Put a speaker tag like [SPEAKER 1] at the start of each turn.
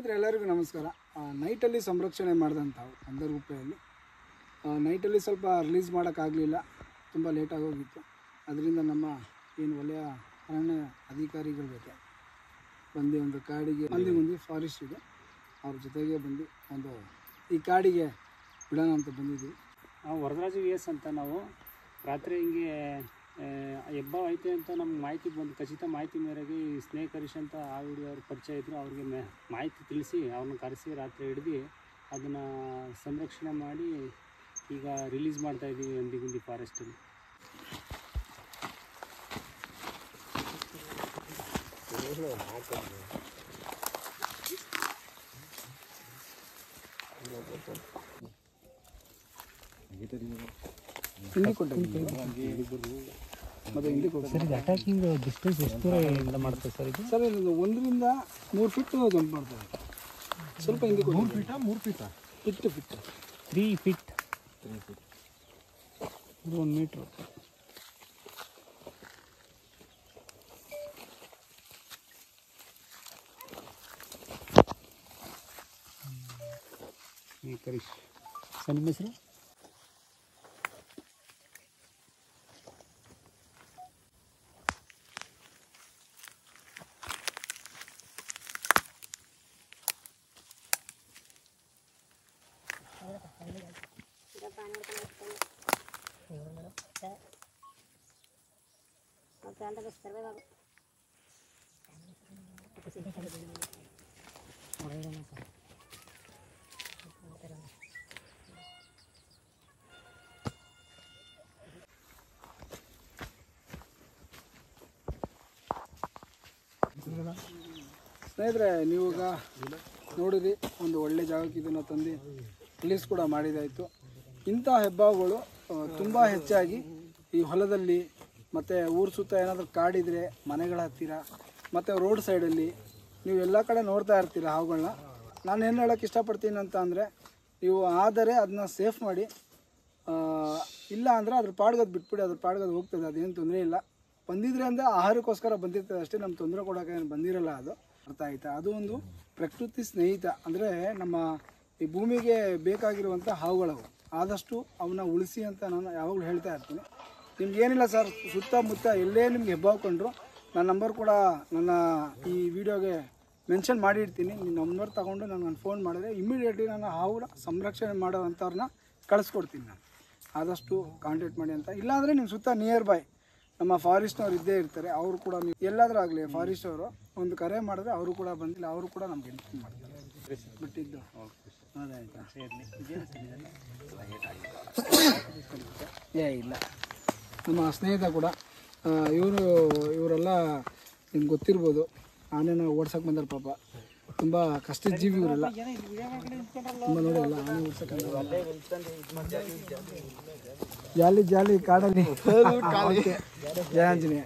[SPEAKER 1] ಸ್ನೇಹಿತರೆ ಎಲ್ಲರಿಗೂ ನಮಸ್ಕಾರ. ನೈಟಲ್ಲಿ ಸಂರಕ್ಷಣೆ ಮಾಡಿದಂಥವು ಅಂದರ್ಗುಪ್ಪೆಯಲ್ಲಿ ನೈಟಲ್ಲಿ ಸ್ವಲ್ಪ ರಿಲೀಸ್ ಮಾಡೋಕ್ಕಾಗಲಿಲ್ಲ, ತುಂಬ ಲೇಟಾಗಿ ಹೋಗಿತ್ತು. ಅದರಿಂದ ನಮ್ಮ ಏನು ವಲಯ ಅರಣ್ಯ ಅಧಿಕಾರಿಗಳ ಜೊತೆ ಬಂದು ಒಂದು ಕಾಡಿಗೆ ಮಂದಿ ಫಾರೆಸ್ಟ್ ಇದೆ, ಅವ್ರ ಜೊತೆಗೆ ಬಂದು ಒಂದು ಈ ಕಾಡಿಗೆ ಬಿಡೋಣ ಅಂತ ಬಂದಿದ್ದೀವಿ.
[SPEAKER 2] ನಾವು ವರದರಾಜು VS ಅಂತ ನಾವು ರಾತ್ರಿ ಹಿಂಗೆ ಹೆಬ್ಬ ಐತೆ ಅಂತ ನಮ್ಗೆ ಮಾಹಿತಿ ಬಂದು ಖಚಿತ ಮಾಹಿತಿ ಮೇರೆಗೆ ಈ ಸ್ನೇಕ್ ಹರೀಶ್ ಅಂತ ಅವ್ರ ಪರಿಚಯ ಇದ್ದರು. ಅವ್ರಿಗೆ ಮಾಹಿತಿ ತಿಳಿಸಿ ಅವ್ರನ್ನ ಕರೆಸಿ ರಾತ್ರಿ ಹಿಡಿದು ಅದನ್ನು ಸಂರಕ್ಷಣೆ ಮಾಡಿ ಈಗ ರಿಲೀಸ್ ಮಾಡ್ತಾಯಿದ್ದೀವಿ ಅಂದಿಗುಂದಿ ಫಾರೆಸ್ಟಲ್ಲಿ. ಅಟ್ಯಾಕಿಂಗ್ ಡಿಸ್ಟೆನ್ಸ್ ಎಷ್ಟು ದೂರ ಮಾಡ್ತಾರೆ ಸರ್ ಇದು?
[SPEAKER 1] ಸರ್ ಇದು 1 ರಿಂದ 3 ಫೀಟ್ ಜಂಪ್ ಮಾಡ್ತಾರೆ. ಸ್ವಲ್ಪ ಹಿಂದೆ 3 ಫೀಟಾ 3 ಫೀಟಾ ಫಿಟ್
[SPEAKER 2] 3 ಫೀಟ್
[SPEAKER 1] ಇದು 1 ಮೀಟ್ರ್.
[SPEAKER 2] ಕರೀಶ್ ಸರ್, ನಿಮ್ಮ ಹೆಸರು?
[SPEAKER 1] ಸ್ನೇಹಿತರೆ, ನೀವೀಗ ನೋಡಿರಿ, ಒಂದು ಒಳ್ಳೆ ಜಾಗಕ್ಕೆ ಇದನ್ನು ತಂದು ರಿಲೀಸ್ ಕೂಡ ಮಾಡಿದಾಯಿತು. ಇಂಥ ಹೆಬ್ಬಾವುಗಳು ತುಂಬ ಹೆಚ್ಚಾಗಿ ಈ ಹೊಲದಲ್ಲಿ ಮತ್ತು ಊರು ಸುತ್ತ ಏನಾದರೂ ಕಾಡಿದರೆ ಮನೆಗಳ ಹತ್ತಿರ ಮತ್ತು ರೋಡ್ ಸೈಡಲ್ಲಿ ನೀವು ಎಲ್ಲ ಕಡೆ ನೋಡ್ತಾ ಇರ್ತೀರ ಹಾವುಗಳನ್ನ. ನಾನು ಏನು ಹೇಳೋಕ್ಕೆ ಇಷ್ಟಪಡ್ತೀನಿ ಅಂತ ಅಂದರೆ, ನೀವು ಆದರೆ ಅದನ್ನ ಸೇಫ್ ಮಾಡಿ, ಇಲ್ಲ ಅಂದರೆ ಅದ್ರ ಪಾಡ್ಗದು ಬಿಟ್ಬಿಡಿ, ಅದ್ರ ಪಾಡ್ಗದು ಹೋಗ್ತದೆ, ಅದೇನು ತೊಂದರೆ ಇಲ್ಲ. ಬಂದಿದ್ರೆ ಅಂದರೆ ಆಹಾರಕ್ಕೋಸ್ಕರ ಬಂದಿರ್ತದೆ ಅಷ್ಟೇ, ನಮ್ಮ ತೊಂದರೆ ಕೊಡೋಕೆ ಏನು ಬಂದಿರಲ್ಲ. ಅದು ಅರ್ಥ ಆಯ್ತಾ? ಅದು ಒಂದು ಪ್ರಕೃತಿ ಸ್ನೇಹಿತ, ಅಂದರೆ ನಮ್ಮ ಈ ಭೂಮಿಗೆ ಬೇಕಾಗಿರುವಂಥ ಹಾವುಗಳವು. ಆದಷ್ಟು ಅವನ್ನ ಉಳಿಸಿ ಅಂತ ನಾನು ಯಾವಾಗಲೂ ಹೇಳ್ತಾ ಇರ್ತೀನಿ. ನಿಮ್ಗೇನಿಲ್ಲ ಸರ್, ಸುತ್ತಮುತ್ತ ಎಲ್ಲೇ ನಿಮ್ಗೆ ಹೆಬ್ಬಾವ್ಕೊಂಡ್ರು ನನ್ನ ನಂಬರ್ ಕೂಡ ನನ್ನ ಈ ವಿಡಿಯೋಗೆ ಮೆನ್ಷನ್ ಮಾಡಿರ್ತೀನಿ. ನಿಮ್ಮ ನಂಬರ್ ತೊಗೊಂಡು ನನಗೆ ಫೋನ್ ಮಾಡಿದ್ರೆ ಇಮ್ಮಿಡಿಯೇಟ್ಲಿ ನಾನು ಹಾವುಗಳ ಸಂರಕ್ಷಣೆ ಮಾಡೋವಂಥವ್ರನ್ನ ಕಳಿಸ್ಕೊಡ್ತೀನಿ. ನಾನು ಆದಷ್ಟು ಕಾಂಟ್ಯಾಕ್ಟ್ ಮಾಡಿ ಅಂತ. ಇಲ್ಲಾಂದರೆ ನಿಮ್ಮ ಸುತ್ತ ನಿಯರ್ ಬೈ ನಮ್ಮ ಫಾರೆಸ್ಟ್ನವ್ರು ಇದ್ದೇ ಇರ್ತಾರೆ, ಅವರು ಕೂಡ ನೀವು ಎಲ್ಲಾದರೂ ಆಗಲಿ ಫಾರೆಸ್ಟ್ ಅವರು ಒಂದು ಕರೆ ಮಾಡಿದ್ರೆ ಅವರು ಕೂಡ ಬಂದಿಲ್ಲ, ಅವರು ಕೂಡ ನಮ್ಗೆ ಇನ್ಫಾರ್ಮ್ ಮಾಡ್ತಾರೆ. ಬಿಟ್ಟಿದ್ದು ಅದಾಯ್ತಾ? ಇಲ್ಲ, ನಮ್ಮ ಸ್ನೇಹಿತ ಕೂಡ ಇವರೆಲ್ಲ ನಿಮ್ಗೆ ಗೊತ್ತಿರ್ಬೋದು, ಆನೆನ ಓಡ್ಸೋಕೆ ಬಂದಾರೆ. ಪಾಪ ತುಂಬ ಕಷ್ಟದ ಜೀವಿ ಇವರೆಲ್ಲ. ತುಂಬ ನೋಡಿ ಎಲ್ಲ ಆನೆ ಓಡ್ಸೋಕೆ ಜಾಲಿ ಕಾಡಲ್ಲಿ. ಜಯ ಆಂಜನೇಯ.